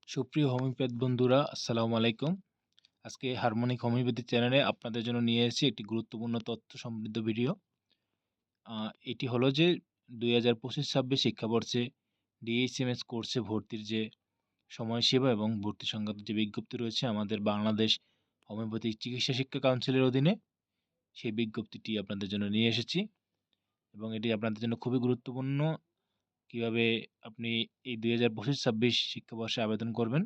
সুপ্রিয় হোমিওপ্যাথ বন্ধুরা, আসসালামু আলাইকুম। আজকে হারমোনিক হোমিওপ্যাথি চ্যানেলে আপনাদের জন্য নিয়ে এসেছি একটি গুরুত্বপূর্ণ তথ্য সমৃদ্ধ ভিডিও। এটি হলো যে ২০২৫-২৬ শিক্ষাবর্ষে ডিএইচএমএস কোর্সে ভর্তির যে সময়সীমা এবং ভর্তি সংক্রান্ত যে বিজ্ঞপ্তি রয়েছে আমাদের বাংলাদেশ হোমিওপ্যাথিক চিকিৎসা শিক্ষা কাউন্সিলের অধীনে, সেই বিজ্ঞপ্তিটি আপনাদের জন্য নিয়ে এসেছি এবং এটি আপনাদের জন্য খুবই গুরুত্বপূর্ণ। কিভাবে আপনি এই ২০২৫-২৬ শিক্ষাবর্ষে আবেদন করবেন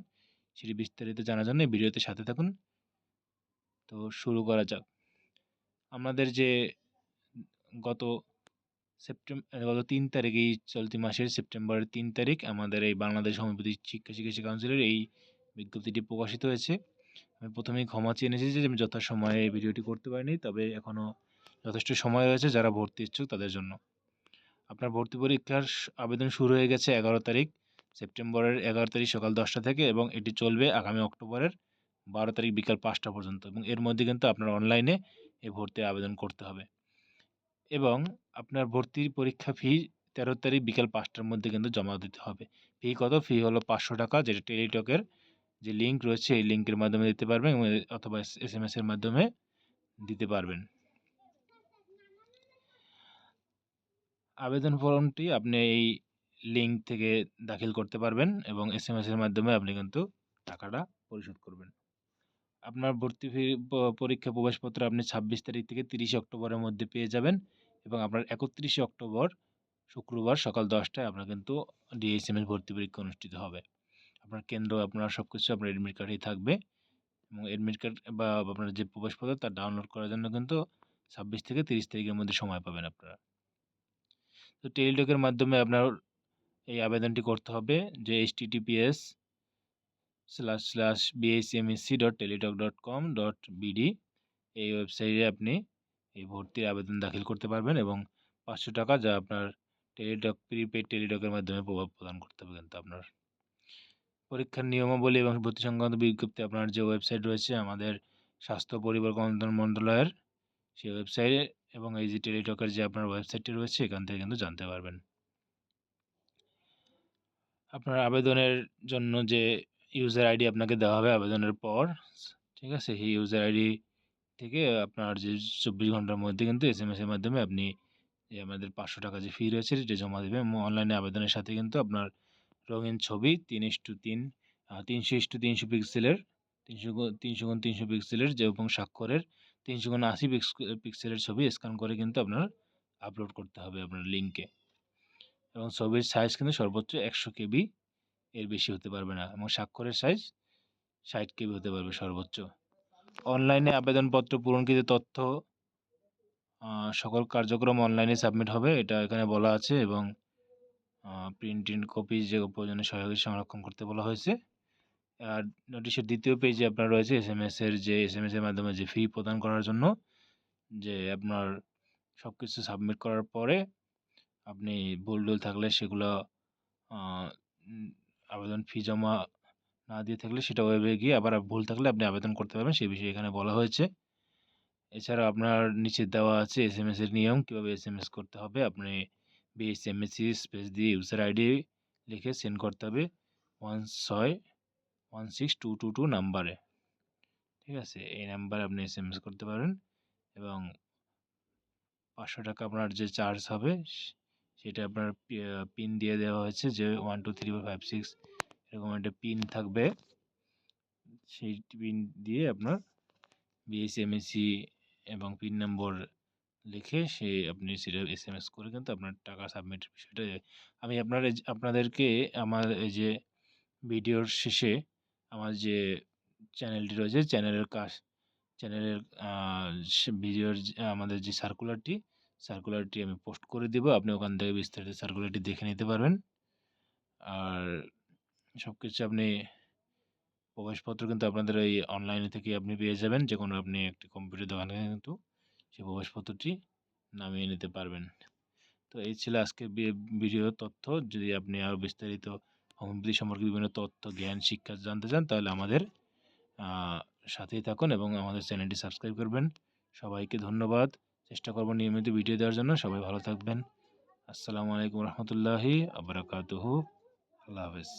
সেটি বিস্তারিত জানার জন্য এই ভিডিওতে সাথে থাকুন। তো শুরু করা যাক। আমাদের যে গত গত ৩ তারিখ, এই চলতি মাসের সেপ্টেম্বরের ৩ তারিখ আমাদের এই বাংলাদেশ হোমিওপ্যাথি শিক্ষা চিকিৎসা কাউন্সিলের এই বিজ্ঞপ্তিটি প্রকাশিত হয়েছে। আমি প্রথমেই ক্ষমা চেয়ে নিয়েছি যে আমি যথাসময়ে এই ভিডিওটি করতে পারিনি, তবে এখনও যথেষ্ট সময় রয়েছে যারা ভর্তি ইচ্ছুক তাদের জন্য। আপনার ভর্তি পরীক্ষার আবেদন শুরু হয়ে গেছে ১১ তারিখ, সেপ্টেম্বরের ১১ তারিখ সকাল ১০টা থেকে এবং এটি চলবে আগামী অক্টোবরের ১২ তারিখ বিকাল ৫টা পর্যন্ত এবং এর মধ্যে কিন্তু আপনার অনলাইনে এই ভর্তির আবেদন করতে হবে এবং আপনার ভর্তির পরীক্ষা ফি ১৩ তারিখ বিকাল ৫টার মধ্যে কিন্তু জমা দিতে হবে। ফি কত? ফি হলো ৫০০ টাকা, যেটা টেলিটকের যে লিঙ্ক রয়েছে এই লিঙ্কের মাধ্যমে দিতে পারবেন অথবা SMS এর মাধ্যমে দিতে পারবেন। আবেদন ফর্মটি আপনি এই লিঙ্ক থেকে দাখিল করতে পারবেন এবং SMS এর মাধ্যমে আপনি কিন্তু টাকাটা পরিশোধ করবেন। আপনার ভর্তি ফি পরীক্ষা প্রবেশপত্র আপনি ২৬ তারিখ থেকে ৩০ অক্টোবরের মধ্যে পেয়ে যাবেন এবং আপনার ৩১ অক্টোবর শুক্রবার সকাল ১০টায় আপনার কিন্তু ডিএইচএমএস ভর্তি পরীক্ষা অনুষ্ঠিত হবে। আপনার কেন্দ্র, আপনার সব কিছু আপনার এডমিট কার্ডেই থাকবে এবং এডমিট কার্ড বা আপনার যে প্রবেশপত্র তা ডাউনলোড করার জন্য কিন্তু ২৬ থেকে ৩০ তারিখের মধ্যে সময় পাবেন আপনারা। তো টেলিটকের মাধ্যমে আপনার এই আবেদনটি করতে হবে যে https://bhmsc.teletalk.com.bd এই ওয়েবসাইটে আপনি এই ভর্তির আবেদন দাখিল করতে পারবেন এবং ৫০০ টাকা যা আপনার টেলিটক প্রিপেইড টেলিটকের মাধ্যমে প্রদান করতে হবে কিন্তু আপনার। পরীক্ষার নিয়মাবলী এবং ভর্তি সংক্রান্ত বিজ্ঞপ্তি আপনার যে ওয়েবসাইট রয়েছে আমাদের স্বাস্থ্য পরিবার কল্যাণ মন্ত্রণালয়ের, সেই ওয়েবসাইটে এবং এই যে টেলিটকের যে আপনার ওয়েবসাইটটি রয়েছে এখান থেকে কিন্তু জানতে পারবেন। আপনার আবেদনের জন্য যে ইউজার আইডি আপনাকে দেওয়া হবে আবেদনের পর, ঠিক আছে? সেই ইউজার আইডি থেকে আপনার যে ২৪ ঘন্টার মধ্যে কিন্তু SMS এর মাধ্যমে আপনি যে আমাদের ৫০০ টাকা যে ফি রয়েছে সেটা জমা দেবেন এবং অনলাইনে আবেদনের সাথে কিন্তু আপনার রঙিন ছবি ৩:৩ ৩০০:৩০০ পিক্সেলের ৩০০x৩০০ পিক্সেলের যে এবং স্বাক্ষরের ৩০০x৮০ পিক্সেলের ছবি স্ক্যান করে কিন্তু আপনার আপলোড করতে হবে আপনার লিঙ্কে এবং ছবির সাইজ কিন্তু সর্বোচ্চ ১০০ কেবি, এর বেশি হতে পারবে না এবং স্বাক্ষরের সাইজ ৬০ কেবি হতে পারবে সর্বোচ্চ। অনলাইনে আবেদনপত্র পূরণকৃত তথ্য সকল কার্যক্রম অনলাইনে সাবমিট হবে, এটা এখানে বলা আছে এবং প্রিন্ট কপি যে প্রয়োজনীয় সহায়ক সংরক্ষণ করতে বলা হয়েছে। আর নোটিশের দ্বিতীয় পেজে আপনার রয়েছে SMS এর মাধ্যমে যে ফি প্রদান করার জন্য যে আপনার সব কিছু সাবমিট করার পরে আপনি ভুল থাকলে সেগুলো আবেদন ফি জমা না দিয়ে থাকলে সেটা ওয়েবে গিয়ে আবার ভুল থাকলে আপনি আবেদন করতে পারবেন, সেই বিষয়ে এখানে বলা হয়েছে। এছাড়া আপনার নিচে দেওয়া আছে SMS এর নিয়ম, কীভাবে SMS করতে হবে। আপনি BHMSC স্পেস দিয়ে ইউজার আইডি লিখে সেন্ড করতে হবে 1616222 নাম্বারে, ঠিক আছে? এই নাম্বারে আপনি SMS করতে পারেন এবং ৫০০ টাকা আপনার যে চার্জ হবে সেটা আপনার পিন দিয়ে দেওয়া হয়েছে যে 123456 এরকম একটা পিন থাকবে, সেই পিন দিয়ে আপনার BHMSC এবং পিন নম্বর লিখে আপনি সেটা SMS করে কিন্তু আপনার টাকা সাবমিটের বিষয়টা আমি আপনাদেরকে আমার এই যে ভিডিওর শেষে আমার যে চ্যানেলটি রয়েছে চ্যানেলের ভিডিওর আমাদের যে সার্কুলারটি আমি পোস্ট করে দেব, আপনি ওখান থেকে বিস্তারিত সার্কুলারটি দেখে নিতে পারবেন। আর সব কিছু আপনি প্রবেশপত্র কিন্তু আপনাদের এই অনলাইনে থেকে আপনি পেয়ে যাবেন, যে কোনো আপনি একটি কম্পিউটার দোকানে কিন্তু সেই প্রবেশপত্রটি নামিয়ে নিতে পারবেন। তো এই ছিল আজকের ভিডিও তথ্য। যদি আপনি আরও বিস্তারিত হোমিওপ্যাথি সম্পর্কে বিভিন্ন তথ্য, জ্ঞান, শিক্ষা জানতে চান তাহলে আমাদের সাথেই থাকুন এবং আমাদের চ্যানেলটি সাবস্ক্রাইব করবেন। সবাইকে ধন্যবাদ। চেষ্টা করব নিয়মিত ভিডিও দেওয়ার জন্য। সবাই ভালো থাকবেন। আসসালামু আলাইকুম রহমতুল্লাহি ওয়া বারাকাতুহু। আল্লাহ হাফেজ।